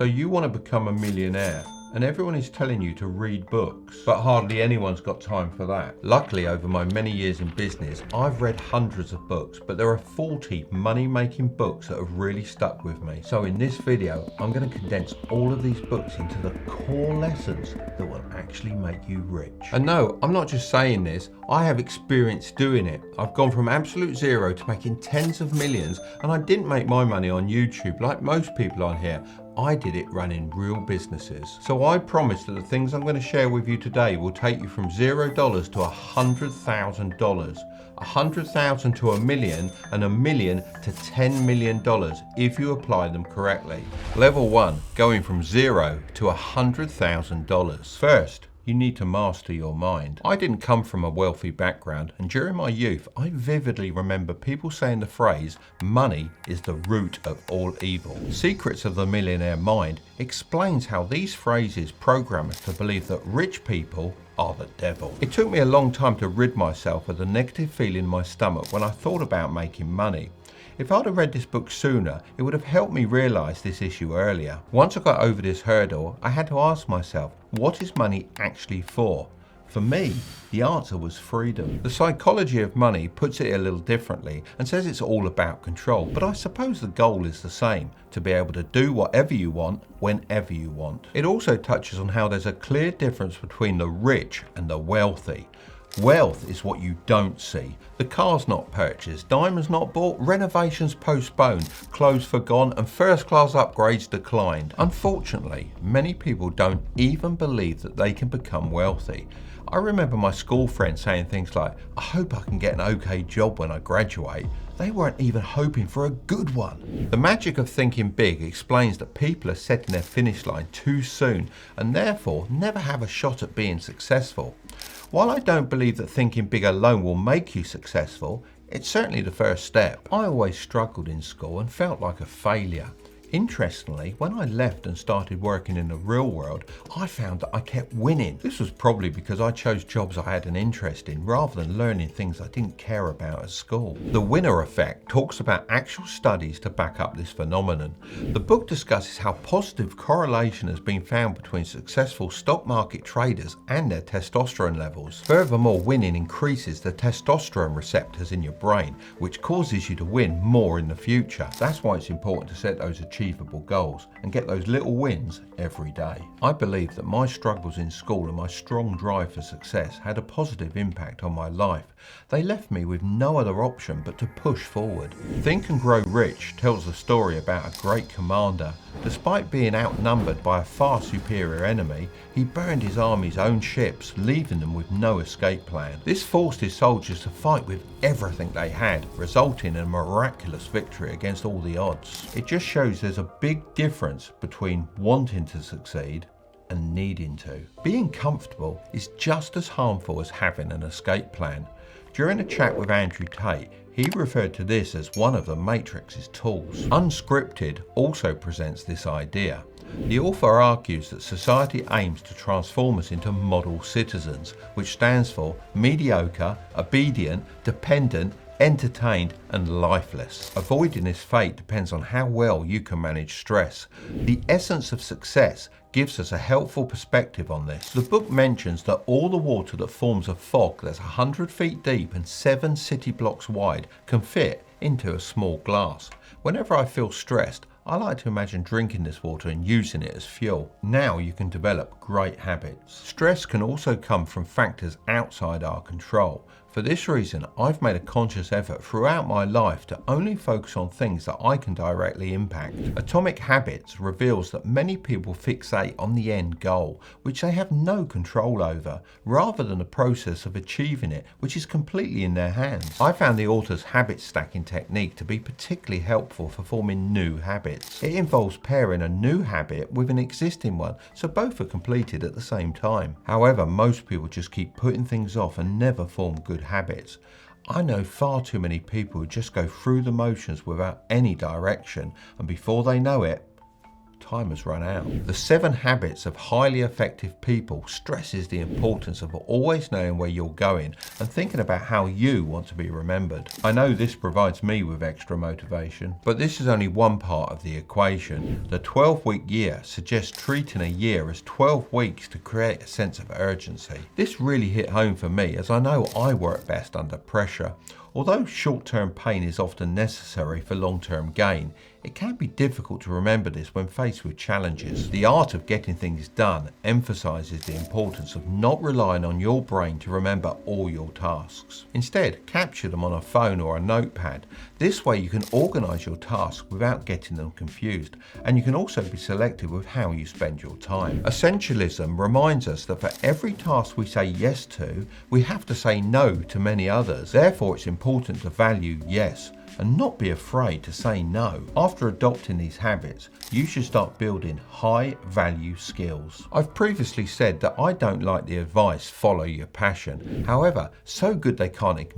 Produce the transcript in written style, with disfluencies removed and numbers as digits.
So you want to become a millionaire, and everyone is telling you to read books, but hardly anyone's got time for that. Luckily, over my many years in business, I've read hundreds of books, but there are 40 money-making books that have really stuck with me. So in this video, I'm going to condense all of these books into the core lessons that will actually make you rich. And no, I'm not just saying this, I have experience doing it. I've gone from absolute zero to making tens of millions, and I didn't make my money on YouTube like most people on here. I did it running real businesses. So I promise that the things I'm going to share with you today will take you from $0 to $100,000, $100,000 to $1 million, and $1 million to $10 million if you apply them correctly. Level 1, going from $0 to $100,000. First, you need to master your mind. I didn't come from a wealthy background, and during my youth, I vividly remember people saying the phrase, money is the root of all evil. Secrets of the Millionaire Mind explains how these phrases program us to believe that rich people are the devil. It took me a long time to rid myself of the negative feeling in my stomach when I thought about making money. If I'd have read this book sooner, it would have helped me realize this issue earlier. Once I got over this hurdle, I had to ask myself, what is money actually for? For me, the answer was freedom. The psychology of money puts it a little differently and says it's all about control, but I suppose the goal is the same, to be able to do whatever you want, whenever you want. It also touches on how there's a clear difference between the rich and the wealthy. Wealth is what you don't see. The car's not purchased, diamonds not bought, renovations postponed, clothes forgone, and first class upgrades declined. Unfortunately, many people don't even believe that they can become wealthy. I remember my school friends saying things like, I hope I can get an okay job when I graduate. They weren't even hoping for a good one. The magic of thinking big explains that people are setting their finish line too soon and therefore never have a shot at being successful. While I don't believe that thinking big alone will make you successful, it's certainly the first step. I always struggled in school and felt like a failure. Interestingly, when I left and started working in the real world, I found that I kept winning. This was probably because I chose jobs I had an interest in rather than learning things I didn't care about at school. The winner effect talks about actual studies to back up this phenomenon. The book discusses how positive correlation has been found between successful stock market traders and their testosterone levels. Furthermore, winning increases the testosterone receptors in your brain, which causes you to win more in the future. That's why it's important to set those achievable goals and get those little wins every day. I believe that my struggles in school and my strong drive for success had a positive impact on my life. They left me with no other option but to push forward. Think and Grow Rich tells the story about a great commander. Despite being outnumbered by a far superior enemy, he burned his army's own ships, leaving them with no escape plan. This forced his soldiers to fight with everything they had, resulting in a miraculous victory against all the odds. It just shows there's a big difference between wanting to succeed and needing to. Being comfortable is just as harmful as having an escape plan. During a chat with Andrew Tate, he referred to this as one of the Matrix's tools. Unscripted also presents this idea. The author argues that society aims to transform us into model citizens, which stands for mediocre, obedient, dependent, entertained and lifeless. Avoiding this fate depends on how well you can manage stress. The essence of success gives us a helpful perspective on this. The book mentions that all the water that forms a fog that's 100 feet deep and 7 city blocks wide can fit into a small glass. Whenever I feel stressed, I like to imagine drinking this water and using it as fuel. Now you can develop great habits. Stress can also come from factors outside our control. For this reason, I've made a conscious effort throughout my life to only focus on things that I can directly impact. Atomic Habits reveals that many people fixate on the end goal, which they have no control over, rather than the process of achieving it, which is completely in their hands. I found the author's habit stacking technique to be particularly helpful for forming new habits. It involves pairing a new habit with an existing one, so both are completed at the same time. However, most people just keep putting things off and never form good habits. I know far too many people who just go through the motions without any direction, and before they know it, time has run out. The 7 Habits of Highly Effective People stresses the importance of always knowing where you're going and thinking about how you want to be remembered. I know this provides me with extra motivation, but this is only one part of the equation. The 12-week year suggests treating a year as 12 weeks to create a sense of urgency. This really hit home for me, as I know I work best under pressure. Although short-term pain is often necessary for long-term gain, it can be difficult to remember this when faced with challenges. The art of getting things done emphasizes the importance of not relying on your brain to remember all your tasks. Instead, capture them on a phone or a notepad. This way you can organize your tasks without getting them confused, and you can also be selective with how you spend your time. Essentialism reminds us that for every task we say yes to, we have to say no to many others. Therefore, it's important to value yes and not be afraid to say no. After adopting these habits, you should start building high value skills. I've previously said that I don't like the advice, follow your passion. However, so good they can't ignore